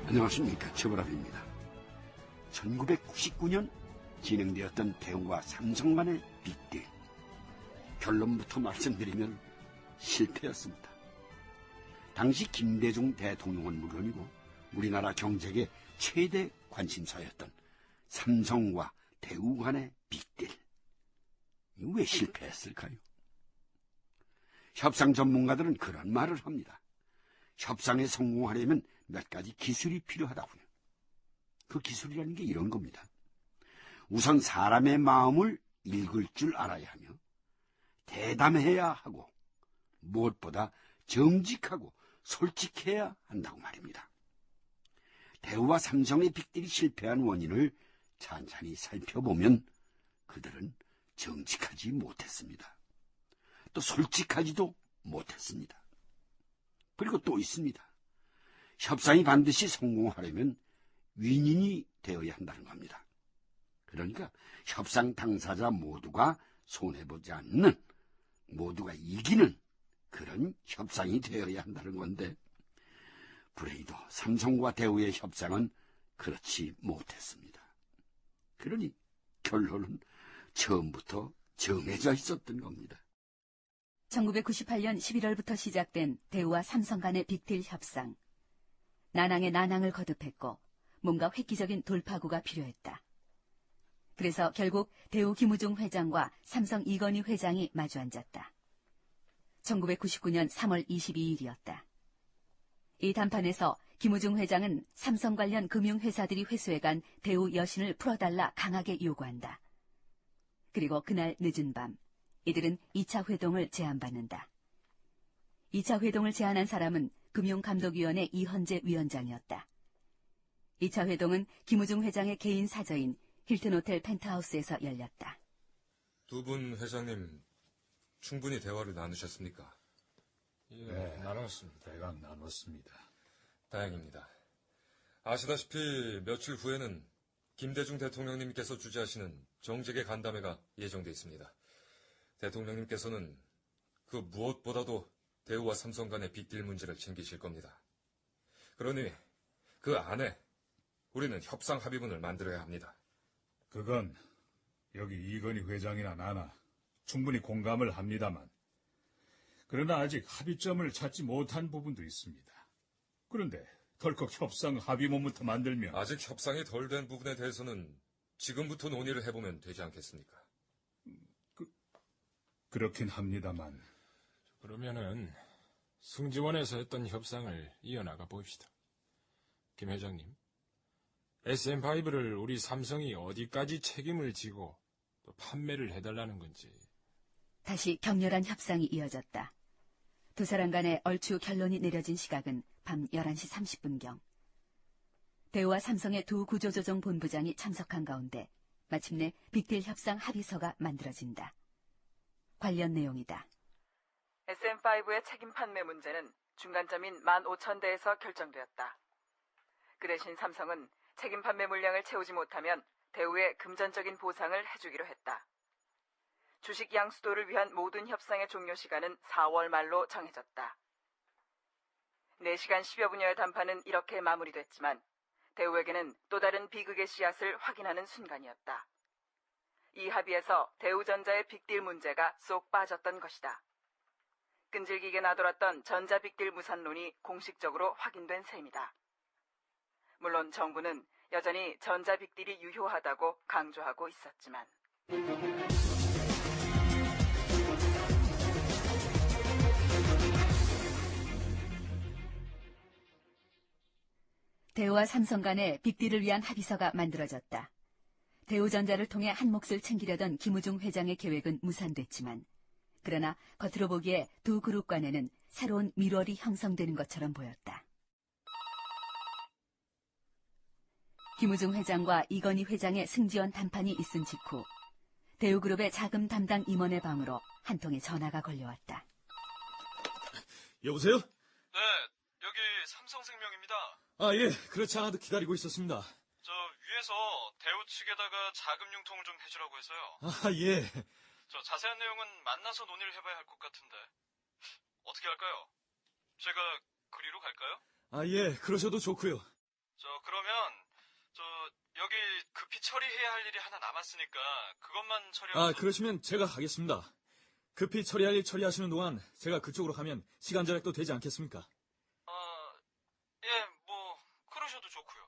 안녕하십니까, 최보람입니다. 1999년 진행되었던 대우와 삼성 간의 빅딜. 결론부터 말씀드리면 실패였습니다. 당시 김대중 대통령은 물론이고 우리나라 경제계 최대 관심사였던 삼성과 대우 간의 빅딜. 왜 실패했을까요? 협상 전문가들은 그런 말을 합니다. 협상에 성공하려면 몇 가지 기술이 필요하다고요. 그 기술이라는 게 이런 겁니다. 우선 사람의 마음을 읽을 줄 알아야 하며 대담해야 하고 무엇보다 정직하고 솔직해야 한다고 말입니다. 대우와 삼성의 빅딜이 실패한 원인을 찬찬히 살펴보면 그들은 정직하지 못했습니다. 또 솔직하지도 못했습니다. 그리고 또 있습니다. 협상이 반드시 성공하려면 윈윈이 되어야 한다는 겁니다. 그러니까 협상 당사자 모두가 손해보지 않는, 모두가 이기는 그런 협상이 되어야 한다는 건데, 불행히도 삼성과 대우의 협상은 그렇지 못했습니다. 그러니 결론은 처음부터 정해져 있었던 겁니다. 1998년 11월부터 시작된 대우와 삼성 간의 빅딜 협상. 난항에 난항을 거듭했고 뭔가 획기적인 돌파구가 필요했다. 그래서 결국 대우 김우중 회장과 삼성 이건희 회장이 마주 앉았다. 1999년 3월 22일이었다. 이 담판에서 김우중 회장은 삼성 관련 금융회사들이 회수해 간 대우 여신을 풀어달라 강하게 요구한다. 그리고 그날 늦은 밤 이들은 2차 회동을 제안받는다. 2차 회동을 제안한 사람은 금융감독위원회 이헌재 위원장이었다. 2차 회동은 김우중 회장의 개인 사저인 힐튼호텔 펜트하우스에서 열렸다. 두 분 회장님 충분히 대화를 나누셨습니까? 네, 나눴습니다. 대강 나눴습니다. 다행입니다. 아시다시피 며칠 후에는 김대중 대통령님께서 주재하시는 정책의 간담회가 예정돼 있습니다. 대통령님께서는 그 무엇보다도 대우와 삼성 간의 빅딜 문제를 챙기실 겁니다. 그러니 그 안에 우리는 협상 합의문을 만들어야 합니다. 그건 여기 이건희 회장이나 나나 충분히 공감을 합니다만, 그러나 아직 합의점을 찾지 못한 부분도 있습니다. 그런데 덜컥 협상 합의문부터 만들면 아직 협상이 덜 된 부분에 대해서는 지금부터 논의를 해보면 되지 않겠습니까? 그렇긴 합니다만. 그러면은 승지원에서 했던 협상을 이어나가 봅시다. 김 회장님, SM5를 우리 삼성이 어디까지 책임을 지고 또 판매를 해달라는 건지. 다시 격렬한 협상이 이어졌다. 두 사람 간에 얼추 결론이 내려진 시각은 밤 11시 30분경. 대우와 삼성의 두 구조조정 본부장이 참석한 가운데 마침내 빅딜 협상 합의서가 만들어진다. 관련 내용이다. SM5의 책임 판매 문제는 중간점인 15,000대에서 결정되었다. 그 대신 삼성은 책임 판매 물량을 채우지 못하면 대우에 금전적인 보상을 해주기로 했다. 주식 양수도를 위한 모든 협상의 종료 시간은 4월 말로 정해졌다. 4시간 10여 분여의 담판은 이렇게 마무리됐지만 대우에게는 또 다른 비극의 씨앗을 확인하는 순간이었다. 이 합의에서 대우전자의 빅딜 문제가 쏙 빠졌던 것이다. 끈질기게 나돌았던 전자 빅딜 무산론이 공식적으로 확인된 셈이다. 물론 정부는 여전히 전자 빅딜이 유효하다고 강조하고 있었지만. 대우와 삼성 간의 빅딜을 위한 합의서가 만들어졌다. 대우전자를 통해 한 몫을 챙기려던 김우중 회장의 계획은 무산됐지만, 그러나 겉으로 보기에 두 그룹 간에는 새로운 밀월이 형성되는 것처럼 보였다. 김우중 회장과 이건희 회장의 승지원 담판이 있은 직후 대우그룹의 자금 담당 임원의 방으로 한 통의 전화가 걸려왔다. 여보세요? 네, 여기 삼성생명입니다. 아, 예, 그렇지 않아도 기다리고 있었습니다. 저 위에서 대우 측에다가 자금 융통을 좀 해주라고 해서요. 아, 예. 저 자세한 내용은 만나서 논의를 해봐야 할 것 같은데 어떻게 할까요? 제가 그리로 갈까요? 아, 예, 그러셔도 좋고요. 저 처리해야 할 일이 하나 남았으니까 그것만 처리하면... 그러시면 제가 하겠습니다. 급히 처리할 일 처리하시는 동안 제가 그쪽으로 가면 시간 절약도 되지 않겠습니까? 예, 그러셔도 좋고요.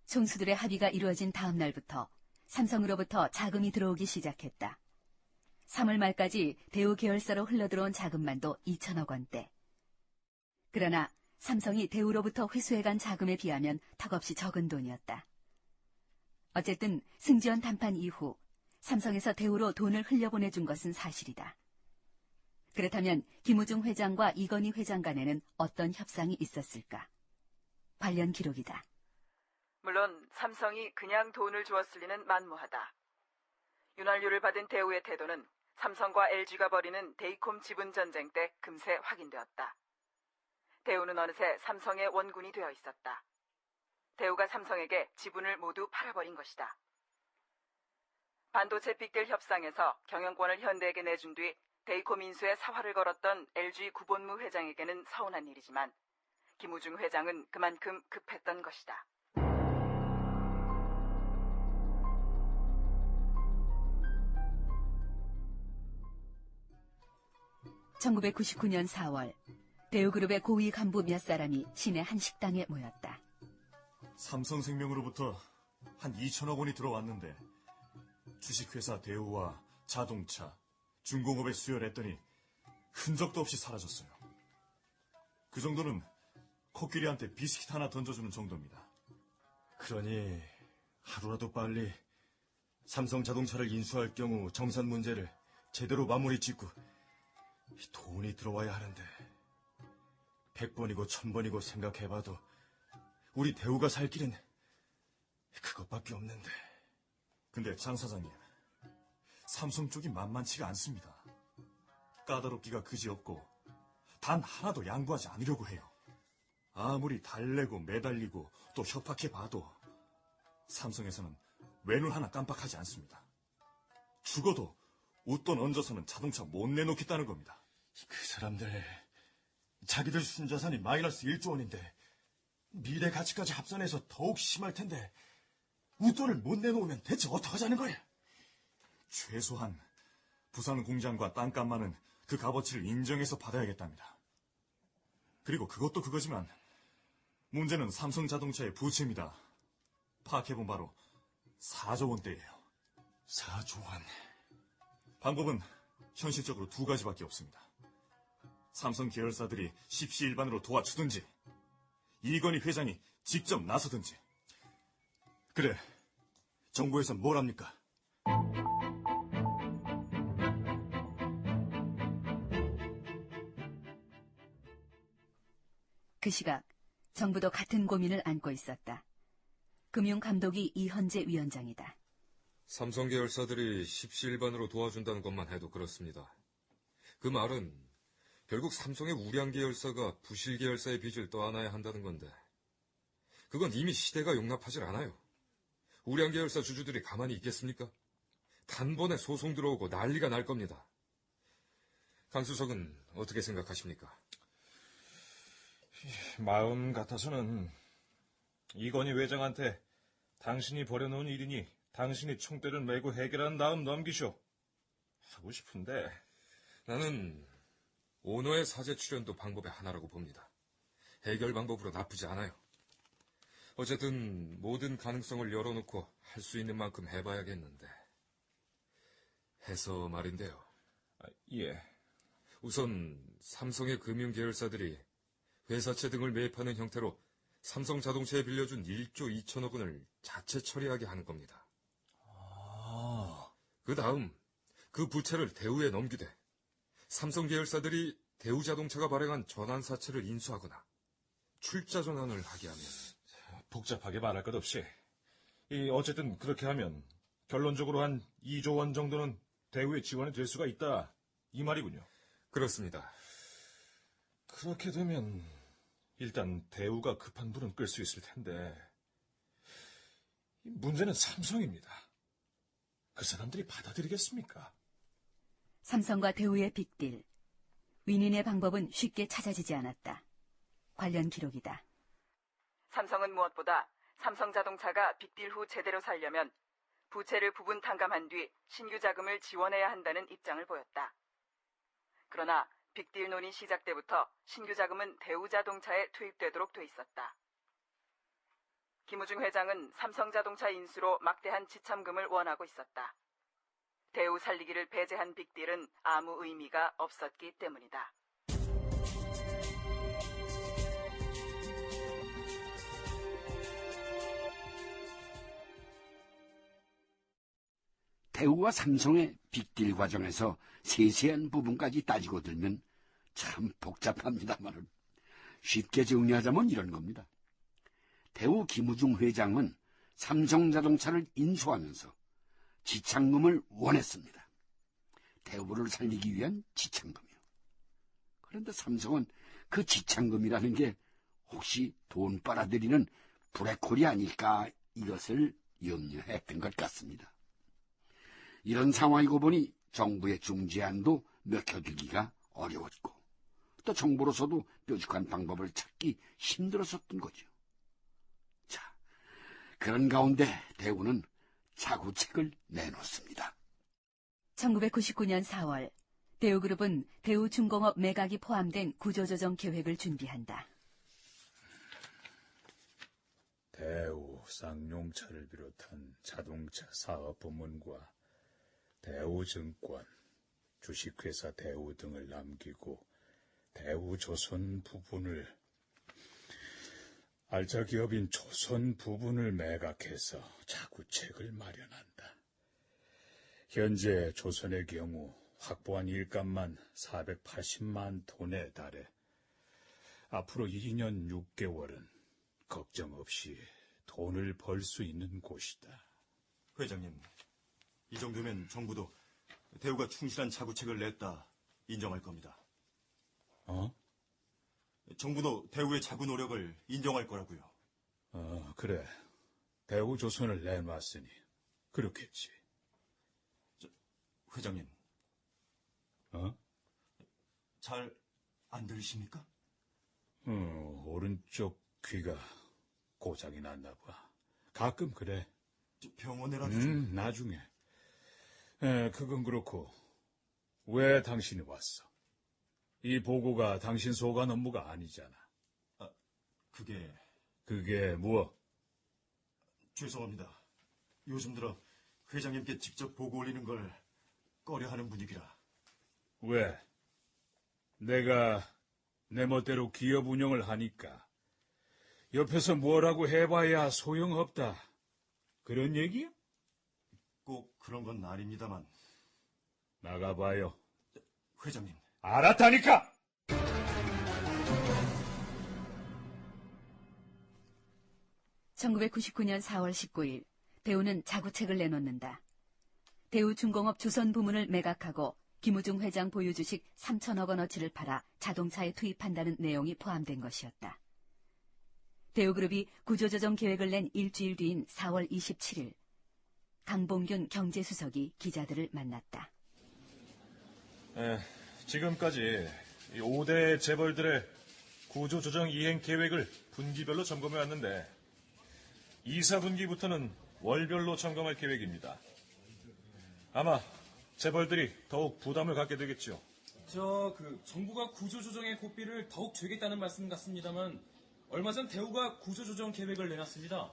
총수들의 합의가 이루어진 다음 날부터 삼성으로부터 자금이 들어오기 시작했다. 3월 말까지 대우 계열사로 흘러들어온 자금만도 2천억 원대. 그러나 삼성이 대우로부터 회수해간 자금에 비하면 턱없이 적은 돈이었다. 어쨌든 승지원談判 이후 삼성에서 대우로 돈을 흘려보내준 것은 사실이다. 그렇다면 김우중 회장과 이건희 회장 간에는 어떤 협상이 있었을까? 관련 기록이다. 물론 삼성이 그냥 돈을 주었을 리는 만무하다. 윤활유를 받은 대우의 태도는 삼성과 LG가 벌이는 데이콤 지분 전쟁 때 금세 확인되었다. 대우는 어느새 삼성의 원군이 되어 있었다. 대우가 삼성에게 지분을 모두 팔아버린 것이다. 반도체 빅딜 협상에서 경영권을 현대에게 내준 뒤 데이콤 인수에 사활을 걸었던 LG 구본무 회장에게는 서운한 일이지만 김우중 회장은 그만큼 급했던 것이다. (1999년 4월) 대우그룹의 고위 간부 몇 사람이 시내 한 식당에 모였다. 삼성생명으로부터 한 2천억 원이 들어왔는데 주식회사 대우와 자동차, 중공업에 수혈했더니 흔적도 없이 사라졌어요. 그 정도는 코끼리한테 비스킷 하나 던져주는 정도입니다. 그러니 하루라도 빨리 삼성자동차를 인수할 경우 정산 문제를 제대로 마무리 짓고 돈이 들어와야 하는데 100번이고 1000번이고 생각해봐도 우리 대우가 살 길은 그것밖에 없는데. 근데 장 사장님, 삼성 쪽이 만만치가 않습니다. 까다롭기가 그지없고 단 하나도 양보하지 않으려고 해요. 아무리 달래고 매달리고 또 협박해봐도 삼성에서는 외눈 하나 깜빡하지 않습니다. 죽어도 웃돈 얹어서는 자동차 못 내놓겠다는 겁니다. 그 사람들 자기들 순자산이 마이너스 1조 원인데 미래 가치까지 합산해서 더욱 심할 텐데 웃돈을 못 내놓으면 대체 어떡하자는 거야? 최소한 부산 공장과 땅값만은 그 값어치를 인정해서 받아야겠답니다. 그리고 그것도 그거지만 문제는 삼성자동차의 부채입니다. 파악해본 바로 4조 원대예요. 4조 원. 방법은 현실적으로 두 가지밖에 없습니다. 삼성 계열사들이 십시일반으로 도와주든지 이건희 회장이 직접 나서든지. 그래, 정부에선 뭘 합니까? 그 시각 정부도 같은 고민을 안고 있었다. 금융감독위 이현재 위원장이다. 삼성 계열사들이 십시일반으로 도와준다는 것만 해도 그렇습니다. 그 말은 결국 삼성의 우량 계열사가 부실 계열사의 빚을 떠안아야 한다는 건데 그건 이미 시대가 용납하질 않아요. 우량 계열사 주주들이 가만히 있겠습니까? 단번에 소송 들어오고 난리가 날 겁니다. 강 수석은 어떻게 생각하십니까? 마음 같아서는 이건희 회장한테 당신이 벌여놓은 일이니 당신이 총대를 메고 해결한 다음 넘기쇼 하고 싶은데 나는 오너의 사죄 출연도 방법의 하나라고 봅니다. 해결 방법으로 나쁘지 않아요. 어쨌든 모든 가능성을 열어놓고 할 수 있는 만큼 해봐야겠는데. 해서 말인데요. 예. 우선 삼성의 금융계열사들이 회사채 등을 매입하는 형태로 삼성자동차에 빌려준 1조 2천억 원을 자체 처리하게 하는 겁니다. 그 다음 그 부채를 대우에 넘기되 삼성 계열사들이 대우자동차가 발행한 전환사채를 인수하거나 출자 전환을 하게 하면. 복잡하게 말할 것 없이 어쨌든 그렇게 하면 결론적으로 한 2조 원 정도는 대우에 지원이 될 수가 있다 이 말이군요. 그렇습니다. 그렇게 되면 일단 대우가 급한 불은 끌 수 있을 텐데 문제는 삼성입니다. 그 사람들이 받아들이겠습니까? 삼성과 대우의 빅딜. 윈윈의 방법은 쉽게 찾아지지 않았다. 관련 기록이다. 삼성은 무엇보다 삼성자동차가 빅딜 후 제대로 살려면 부채를 부분 탕감한 뒤 신규 자금을 지원해야 한다는 입장을 보였다. 그러나 빅딜 논의 시작 때부터 신규 자금은 대우자동차에 투입되도록 돼 있었다. 김우중 회장은 삼성자동차 인수로 막대한 지참금을 원하고 있었다. 대우 살리기를 배제한 빅딜은 아무 의미가 없었기 때문이다. 대우와 삼성의 빅딜 과정에서 세세한 부분까지 따지고 들면 참 복잡합니다만 쉽게 정리하자면 이런 겁니다. 대우 김우중 회장은 삼성자동차를 인수하면서 지참금을 원했습니다. 대우를 살리기 위한 지참금이요. 그런데 삼성은 그 지참금이라는 게 혹시 돈 빨아들이는 브레콜이 아닐까 이것을 염려했던 것 같습니다. 이런 상황이고 보니 정부의 중재안도 먹혀들기가 어려웠고 또 정부로서도 뾰족한 방법을 찾기 힘들었었던 거죠. 자, 그런 가운데 대우는 자구책을 내놓습니다. 1999년 4월 대우그룹은 대우중공업 매각이 포함된 구조조정 계획을 준비한다. 대우 쌍용차를 비롯한 자동차 사업 부문과 대우증권, 주식회사 대우 등을 남기고 대우조선 부분을 알짜 기업인 조선 부분을 매각해서 자구책을 마련한다. 현재 조선의 경우 확보한 일감만 480만 톤에 달해 앞으로 2년 6개월은 걱정 없이 돈을 벌 수 있는 곳이다. 회장님, 이 정도면 정부도 대우가 충실한 자구책을 냈다 인정할 겁니다. 정부도 대우의 자구 노력을 인정할 거라고요. 그래. 대우조선을 내놨으니 그렇겠지. 회장님. 잘 안 들리십니까? 오른쪽 귀가 고장이 났나 봐. 가끔 그래. 병원에라도 좀... 나중에. 그건 그렇고 왜 당신이 왔어? 이 보고가 당신 소관 업무가 아니잖아. 그게 뭐? 죄송합니다. 요즘 들어 회장님께 직접 보고 올리는 걸 꺼려하는 분위기라. 왜? 내가 내 멋대로 기업 운영을 하니까 옆에서 뭐라고 해봐야 소용없다. 그런 얘기야? 꼭 그런 건 아닙니다만. 나가봐요. 회장님. 알았다니까! (1999년 4월 19일) 대우는 자구책을 내놓는다. 대우중공업 조선 부문을 매각하고 김우중 회장 보유 주식 3천억 원어치를 팔아 자동차에 투입한다는 내용이 포함된 것이었다. 대우그룹이 구조조정 계획을 낸 일주일 뒤인 4월 27일 강봉균 경제수석이 기자들을 만났다. 지금까지 5대 재벌들의 구조조정 이행 계획을 분기별로 점검해 왔는데 2, 4분기부터는 월별로 점검할 계획입니다. 아마 재벌들이 더욱 부담을 갖게 되겠죠. 정부가 구조조정의 고삐를 더욱 죄겠다는 말씀 같습니다만 얼마 전 대우가 구조조정 계획을 내놨습니다.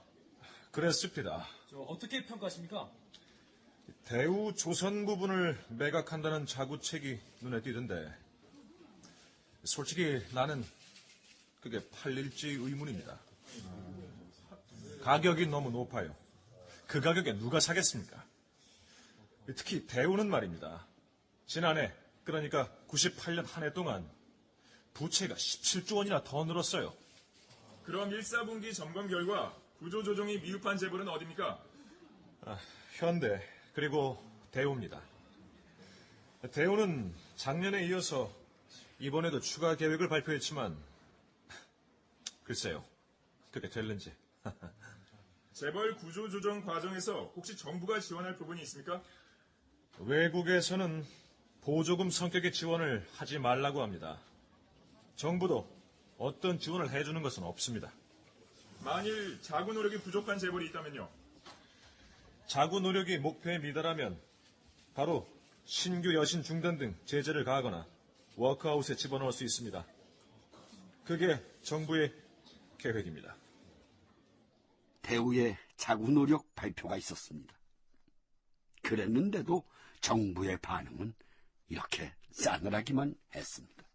그랬습니다. 어떻게 평가하십니까? 대우 조선 부분을 매각한다는 자구책이 눈에 띄던데 솔직히 나는 그게 팔릴지 의문입니다. 가격이 너무 높아요. 그 가격에 누가 사겠습니까? 특히 대우는 말입니다. 지난해 그러니까 98년 한 해 동안 부채가 17조 원이나 더 늘었어요. 그럼 1, 4분기 점검 결과 구조조정이 미흡한 재벌은 어디입니까? 현대 그리고 대우입니다. 대우는 작년에 이어서 이번에도 추가 계획을 발표했지만 글쎄요. 그게 될는지. 재벌 구조조정 과정에서 혹시 정부가 지원할 부분이 있습니까? 외국에서는 보조금 성격의 지원을 하지 말라고 합니다. 정부도 어떤 지원을 해주는 것은 없습니다. 만일 자구 노력이 부족한 재벌이 있다면요? 자구 노력이 목표에 미달하면 바로 신규 여신 중단 등 제재를 가하거나 워크아웃에 집어넣을 수 있습니다. 그게 정부의 계획입니다. 대우의 자구 노력 발표가 있었습니다. 그랬는데도 정부의 반응은 이렇게 싸늘하기만 했습니다.